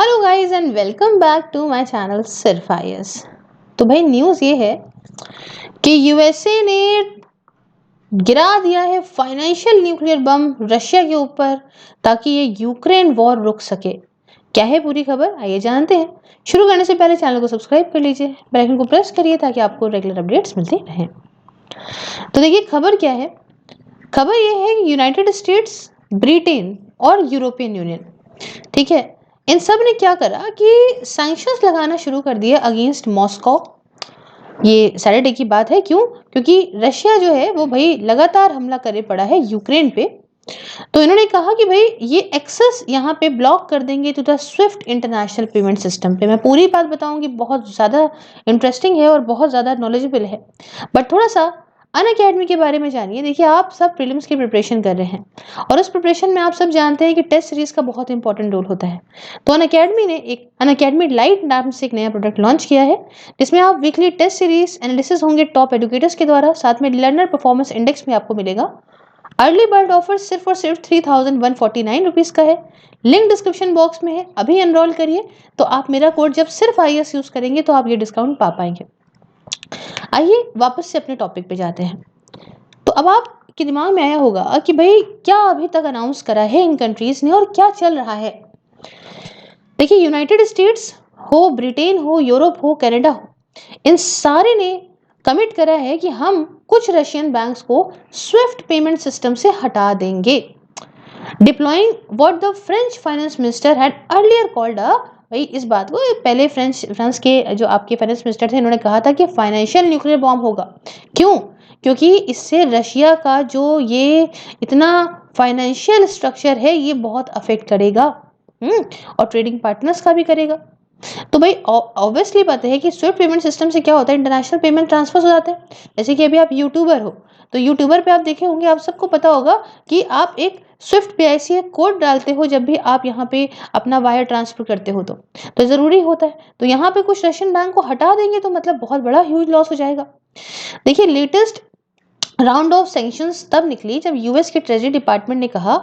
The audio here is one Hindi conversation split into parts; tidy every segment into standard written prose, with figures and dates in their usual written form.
Hello guys and welcome back to my channel सिर्फ आईएएस। तो भाई न्यूज़ ये है कि यूएसए ने गिरा दिया है फाइनेंशियल न्यूक्लियर बम रशिया के ऊपर ताकि ये यूक्रेन वॉर रुक सके। क्या है पूरी खबर, आइए जानते हैं। शुरू करने से पहले चैनल को सब्सक्राइब कर लीजिए, बेल आइकन को प्रेस करिए ताकि आपको रेगुलर अपडेट्स मिलते रहें। तो देखिए खबर क्या है। खबर ये है कि यूनाइटेड स्टेट्स, ब्रिटेन और यूरोपियन यूनियन, ठीक है, इन सब ने क्या करा कि सैंक्शंस लगाना शुरू कर दिया अगेंस्ट मॉस्को। ये सैटरडे की बात है। क्यों? क्योंकि रशिया जो है वो भाई लगातार हमला करे पड़ा है यूक्रेन पे। तो इन्होंने कहा कि भाई ये एक्सेस यहाँ पे ब्लॉक कर देंगे to the SWIFT international payment system पे। मैं पूरी बात बताऊंगी, बहुत ज़्यादा इंटरेस्टिंग है और बहुत ज़्यादा नॉलेजेबल है। बट थोड़ा सा अनअकैडमी के बारे में जानिए। देखिए आप सब प्रीलिम्स की प्रिपरेशन कर रहे हैं और उस प्रिपरेशन में आप सब जानते हैं कि टेस्ट सीरीज का बहुत इंपॉर्टेंट रोल होता है। तो अनअकैडमी ने एक अनअकैडमी लाइट नाम से एक नया प्रोडक्ट लॉन्च किया है जिसमें आप वीकली टेस्ट सीरीज एनालिसिस होंगे टॉप एडुकेटर्स के द्वारा, साथ में लर्नर परफॉर्मेंस इंडेक्स में आपको मिलेगा। अर्ली बर्ड ऑफर सिर्फ और सिर्फ 3149 का है। लिंक डिस्क्रिप्शन बॉक्स में है, अभी एनरोल करिए। तो आप मेरा कोड जब सिर्फ आईएएस यूज करेंगे तो आप ये डिस्काउंट पा पाएंगे। आइए वापस से अपने टॉपिक पे जाते हैं। तो अब आपके दिमाग में आया होगा कि भाई क्या अभी तक अनाउंस करा है इन कंट्रीज ने और क्या चल रहा है। देखिए यूनाइटेड स्टेट्स हो, ब्रिटेन हो, यूरोप हो, कनाडा हो, इन सारे ने कमिट करा है कि हम कुछ रशियन बैंक्स को स्विफ्ट पेमेंट सिस्टम से हटा देंगे, deploying what the French finance minister had earlier called a, भाई इस बात को पहले फ्रांस के जो आपके फाइनेंस मिनिस्टर थे इन्होंने कहा था कि फाइनेंशियल न्यूक्लियर बॉम्ब होगा। क्यों? क्योंकि इससे रशिया का जो ये इतना फाइनेंशियल स्ट्रक्चर है ये बहुत अफेक्ट करेगा, और ट्रेडिंग पार्टनर्स का भी करेगा। तो भाई ऑब्वियसली पता है कि स्विफ्ट पेमेंट सिस्टम से क्या होता है, इंटरनेशनल पेमेंट ट्रांसफर हो जाते हैं। जैसे कि अभी आप यूट्यूबर हो तो यूट्यूबर पे आप देखे होंगे, आप सबको पता होगा कि आप एक स्विफ्ट PIC कोड डालते हो जब भी आप यहाँ पे अपना वायर ट्रांसफर करते हो तो ज़रूरी होता है। तो यहाँ पे कुछ रशियन बैंक को हटा देंगे तो मतलब बहुत बड़ा ह्यूज लॉस हो जाएगा। देखिए लेटेस्ट राउंड ऑफ सैंक्शंस तब निकली जब यूएस के ट्रेजरी डिपार्टमेंट ने कहा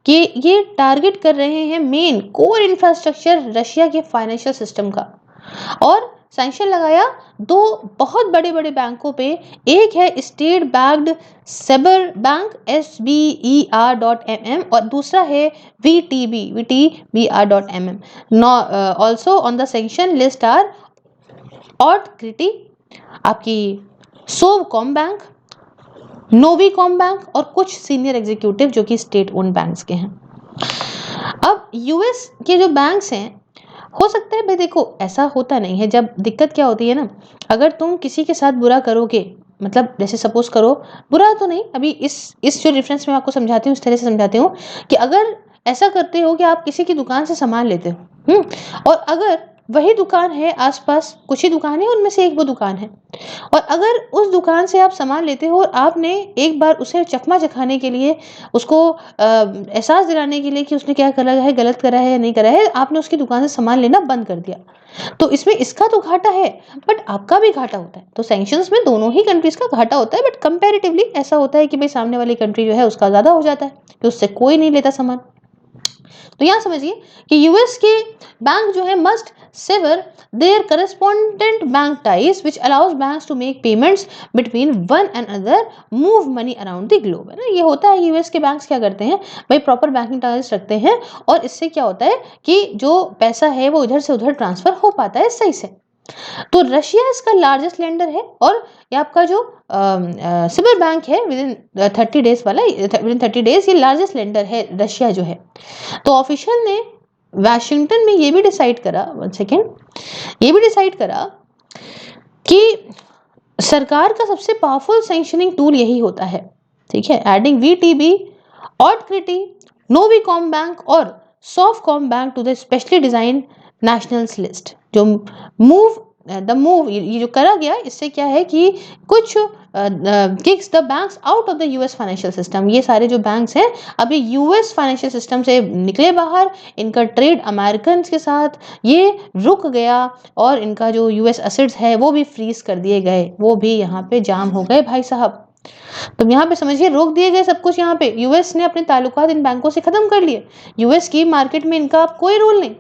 कि ये टारगेट कर रहे हैं मेन कोर इंफ्रास्ट्रक्चर रशिया के फाइनेंशियल सिस्टम का, और सैंक्शन लगाया दो बहुत बड़े बड़े बैंकों पे। एक है state backed sabre bank SBER.MM और दूसरा है VTBR.MM। Also on the sanction list are Otkritie, आपकी सोवकॉम बैंक, नोवीकॉम बैंक और कुछ सीनियर एग्जीक्यूटिव जो कि स्टेट ओन बैंक्स के हैं। अब यूएस के जो बैंक्स हैं, हो सकता है भाई देखो ऐसा होता नहीं है। जब दिक्कत क्या होती है ना, अगर तुम किसी के साथ बुरा करोगे, मतलब जैसे सपोज करो, बुरा तो नहीं, अभी इस जो रेफरेंस में आपको समझाती हूँ, इस तरह से समझाती हूँ कि अगर ऐसा करते हो कि आप किसी की दुकान से सामान लेते हो, और अगर वही दुकान है, आसपास कुछ ही दुकान है, उनमें से एक वो दुकान है, और अगर उस दुकान से आप सामान लेते हो और आपने एक बार उसे चकमा चखाने के लिए, उसको एहसास दिलाने के लिए कि उसने क्या करा है, गलत करा है या नहीं करा है, आपने उसकी दुकान से सामान लेना बंद कर दिया, तो इसमें इसका तो घाटा है बट आपका भी घाटा होता है। तो सैंक्शंस में दोनों ही कंट्रीज का घाटा होता है, बट कंपैरेटिवली ऐसा होता है कि भाई सामने वाली कंट्री जो है उसका ज़्यादा हो जाता है कि उससे कोई नहीं लेता सामान। तो यहाँ समझिए कि यूएस के बैंक जो है must sever their correspondent bank ties which allows banks to make payments between one and other, move money around the globe, है ना। ये होता है यूएस के बैंक्स क्या करते हैं भाई, प्रॉपर बैंकिंग टाइज रखते हैं और इससे क्या होता है कि जो पैसा है वो इधर से उधर ट्रांसफर हो पाता है सही से। तो रशिया इसका लार्जेस्ट लेंडर है और ये आपका जो सिबर बैंक है विदिन 30 डेज वाला, विदिन 30 डेज ये लार्जेस्ट लेंडर है रशिया जो है। तो ऑफिशियल ने वाशिंगटन में ये भी डिसाइड करा, वन सेकेंड, ये भी डिसाइड करा कि सरकार का सबसे पावरफुल सैंक्शनिंग टूल यही होता है, ठीक है। Adding VTB, Otkritie, Novikom bank और Sovcom bank to the specially design nationals list. जो मूव ये जो करा गया, इससे क्या है कि कुछ kicks the banks out of the US financial system. ये सारे जो बैंक्स हैं अभी यूएस फाइनेंशियल सिस्टम से निकले बाहर, इनका ट्रेड अमेरिकन के साथ ये रुक गया और इनका जो यूएस एसेट्स है वो भी फ्रीज कर दिए गए, वो भी यहाँ पे जाम हो गए भाई साहब। तो यहाँ पे समझिए रोक दिए गए सब कुछ। यहाँ पे यूएस ने अपने ताल्लुकात इन बैंकों से खत्म कर लिए। यूएस की मार्केट में इनका अब कोई रोल नहीं।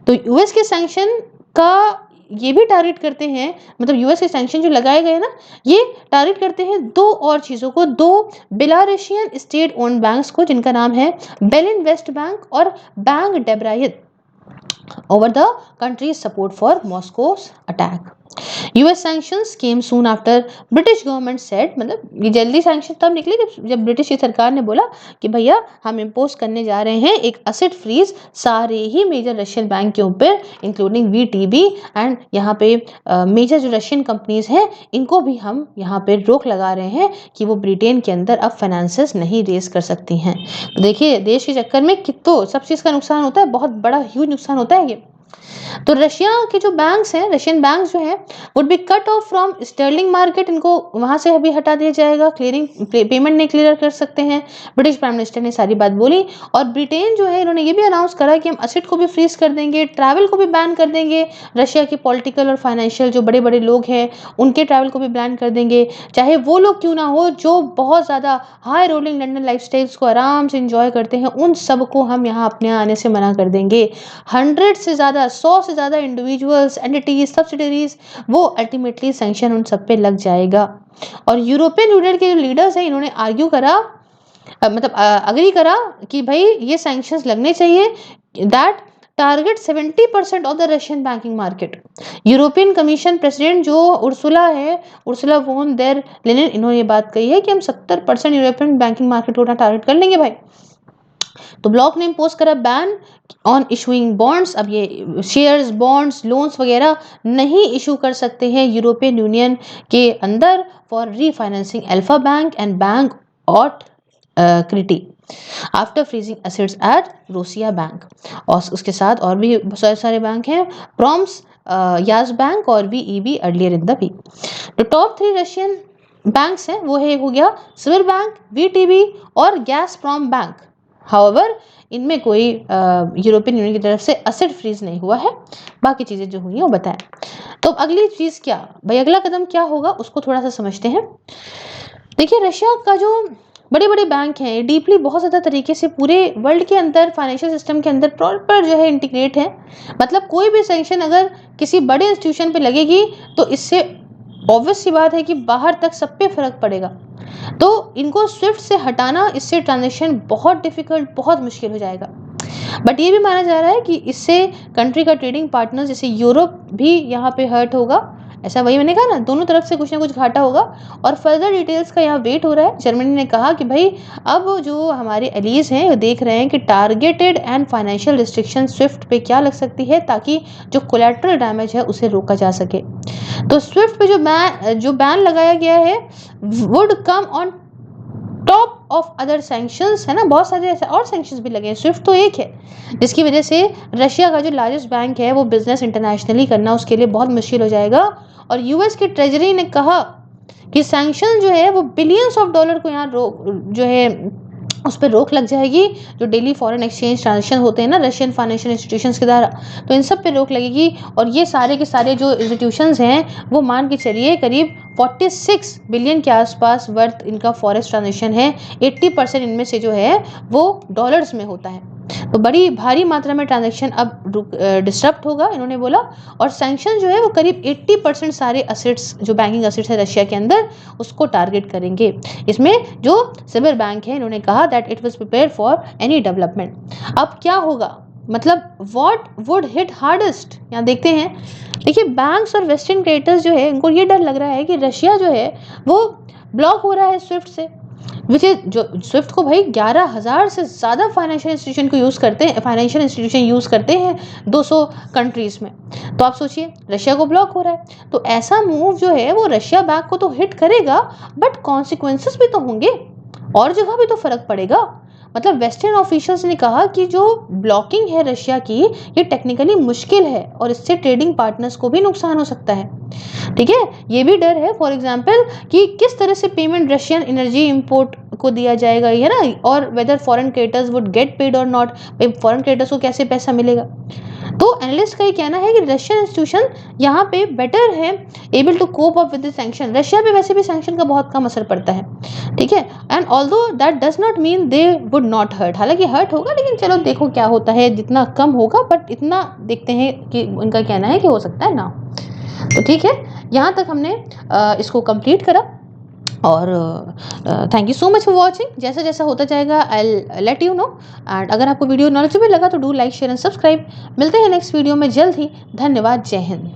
तो यूएस के सैंक्शन का ये भी टारगेट करते हैं, मतलब यूएस के सैंक्शन जो लगाए गए ना, ये टारगेट करते हैं दो और चीज़ों को, दो बेलारूसियन स्टेट ओन्ड बैंक्स को, जिनका नाम है बेलिनवेस्ट बैंक और bank डेब्राइट, over the country's support for Moscow's attack. US sanctions came soon after British government said, मतलब ये जल्दी सैंक्शन तब निकले जब ब्रिटिश की सरकार ने बोला कि भैया हम इम्पोज करने जा रहे हैं एक एसेट फ्रीज सारे ही मेजर रशियन बैंक के ऊपर, इंक्लूडिंग वीटीबी, एंड यहाँ पे मेजर जो रशियन कंपनीज हैं इनको भी हम यहाँ पे रोक लगा रहे हैं कि वो ब्रिटेन के अंदर अब फाइनेंसेस नहीं रेज कर सकती हैं। तो देखिए देश के चक्कर में कितो सब चीज़ का नुकसान होता है, बहुत बड़ा ह्यूज नुकसान होता है ये। तो रशिया के जो बैंक्स हैं, रशियन बैंक्स जो हैं, would be cut off from sterling market, इनको वहां से अभी हटा दिया जाएगा, क्लियरिंग पेमेंट नहीं क्लियर कर सकते हैं। ब्रिटिश प्राइम मिनिस्टर ने सारी बात बोली। और ब्रिटेन जो है इन्होंने ये भी अनाउंस करा कि हम असेट को भी फ्रीज कर देंगे, ट्रैवल को भी बैन कर देंगे, रशिया के पॉलिटिकल और फाइनेंशियल जो बड़े बड़े लोग हैं उनके ट्रैवल को भी बैन कर देंगे, चाहे वो लोग क्यों ना हो जो बहुत ज़्यादा high rolling London life styles को आराम से इंजॉय करते हैं, उन सबको हम यहाँ अपने आने से मना कर देंगे। 100 से ज़्यादा 100 से ज़्यादा इंडिविजुअल्स, एंटिटीज, सब्सिडरीज, वो अल्टीमेटली सैंक्शन उन सब पे लग जाएगा। और यूरोपियन यूनियन के जो लीडर्स हैं इन्होंने आर्ग्यू करा, मतलब अग्री करा कि भाई ये सैंक्शंस लगने चाहिए that target 70% of the Russian banking market. European commission president जो उर्सुला है, उर्सुला वोन देर लेनिन, इन्होंने ये बात कही है कि हम 70% यूरोपियन बैंकिंग मार्केट को टारगेट कर लेंगे भाई। तो ब्लॉक ने इम्पोज करा बैन ऑन इशूइंग बॉन्ड्स। अब ये शेयर्स, बॉन्ड्स, लोन्स वगैरह नहीं इशू कर सकते हैं यूरोपियन यूनियन के अंदर for refinancing Alfa bank and bank Otkritie after freezing assets at Rossiya bank. और उसके साथ और भी बहुत सारे बैंक हैं, प्रॉम्स, याज बैंक और वीईबी अर्लियर इन द वीक। तो टॉप 3 रशियन बैंक्स हैं वो है, हो गया सिविल बैंक, वीटीबी और गैसप्रॉम बैंक। हाउएवर इनमें कोई यूरोपियन यूनियन की तरफ से एसेट फ्रीज नहीं हुआ है, बाकी चीज़ें जो हुई हैं वो बताएं। तो अगली चीज़ क्या भाई, अगला कदम क्या होगा उसको थोड़ा सा समझते हैं। देखिए रशिया का जो बड़े बड़े बैंक हैं डीपली बहुत ज़्यादा तरीके से पूरे वर्ल्ड के अंदर फाइनेंशियल सिस्टम के अंदर प्रॉपर जो है इंटीग्रेट है। मतलब कोई भी सैंक्शन अगर किसी बड़े इंस्टीट्यूशन पे लगेगी तो इससे ऑब्वियस सी बात है कि बाहर तक सब पे फर्क पड़ेगा। तो इनको स्विफ्ट से हटाना, इससे ट्रांजेक्शन बहुत डिफिकल्ट, बहुत मुश्किल हो जाएगा। बट ये भी माना जा रहा है कि इससे कंट्री का ट्रेडिंग पार्टनर जैसे यूरोप भी यहाँ पे हर्ट होगा। ऐसा वही मैंने कहा ना, दोनों तरफ से कुछ ना कुछ घाटा होगा। और फर्दर डिटेल्स का यहाँ वेट हो रहा है। जर्मनी ने कहा कि भाई अब जो हमारे एलीज हैं वो देख रहे हैं कि targeted and financial restriction Swift पे क्या लग सकती है ताकि जो कोलैटरल डैमेज है उसे रोका जा सके। तो स्विफ्ट पे जो बैन लगाया गया है would come on top of other sanctions, है ना, बहुत सारे ऐसे और सैंक्शंस भी लगे हैं, स्विफ्ट तो एक है, जिसकी वजह से रशिया का जो लार्जेस्ट बैंक है वो बिजनेस इंटरनेशनली करना उसके लिए बहुत मुश्किल हो जाएगा। और यूएस की ट्रेजरी ने कहा कि सैंक्शन जो है वो बिलियंस ऑफ डॉलर को यहाँ जो है उस पर रोक लग जाएगी। जो डेली फॉरेन एक्सचेंज ट्रांजेक्शन होते हैं ना रशियन फाइनेंशियल इंस्टीट्यूशंस के द्वारा, तो इन सब पे रोक लगेगी। और ये सारे के सारे जो इंस्टीट्यूशंस हैं वो मान के चलिए करीब 46 बिलियन के आसपास वर्थ इनका फॉरेक्स ट्रांजेक्शन है। 80% इनमें से जो है वो डॉलर्स में होता है। तो बड़ी भारी मात्रा में ट्रांजैक्शन अब डिस्टर्ब होगा इन्होंने बोला। और सैंक्शन जो है वो करीब 80% सारे असेट्स जो बैंकिंग असेट्स है रशिया के अंदर उसको टारगेट करेंगे। इसमें जो सिविल बैंक है इन्होंने कहा that it was prepared for any development. अब क्या होगा, मतलब व्हाट वुड हिट हार्डेस्ट, यहाँ देखते हैं। देखिए बैंक्स और वेस्टर्न क्रेडिटर्स जो है इनको ये डर लग रहा है कि रशिया जो है वो ब्लॉक हो रहा है स्विफ्ट से, विच इज जो स्विफ्ट को भाई 11,000 से ज़्यादा फाइनेंशियल इंस्टीट्यूशन को यूज़ करते हैं, फाइनेंशियल इंस्टीट्यूशन यूज़ करते हैं 200 कंट्रीज़ में। तो आप सोचिए रशिया को ब्लॉक हो रहा है, तो ऐसा मूव जो है वो रशिया बैंक को तो हिट करेगा बट कॉन्सिक्वेंसेस भी तो होंगे और जगह भी तो फर्क पड़ेगा। मतलब वेस्टर्न ऑफिशियल्स ने कहा कि जो ब्लॉकिंग है रशिया की ये टेक्निकली मुश्किल है और इससे ट्रेडिंग पार्टनर्स को भी नुकसान हो सकता है। ठीक है, ये भी डर है फॉर एग्जांपल कि किस तरह से पेमेंट रशियन एनर्जी इंपोर्ट को दिया जाएगा, है ना, और whether foreign creditors would get paid or not, foreign creditors को कैसे पैसा मिलेगा। तो एनालिस्ट का ये कहना है कि रशियन इंस्टीट्यूशन यहाँ पे बेटर है able to cope up with the sanction. Russia पे वैसे भी सैंक्शन का बहुत कम असर पड़ता है, ठीक है। And although that does not mean they would not hurt, हालांकि हर्ट होगा लेकिन चलो देखो क्या होता है, जितना कम होगा, बट इतना देखते हैं कि उनका कहना है कि हो सकता है ना। तो ठीक है, यहाँ तक हमने इसको कंप्लीट करा। और thank you so much for watching. जैसा जैसा होता जाएगा I let you know. And अगर आपको वीडियो नॉलेजेबल लगा तो do like share and subscribe. मिलते हैं नेक्स्ट वीडियो में जल्द ही। धन्यवाद। जय हिंद।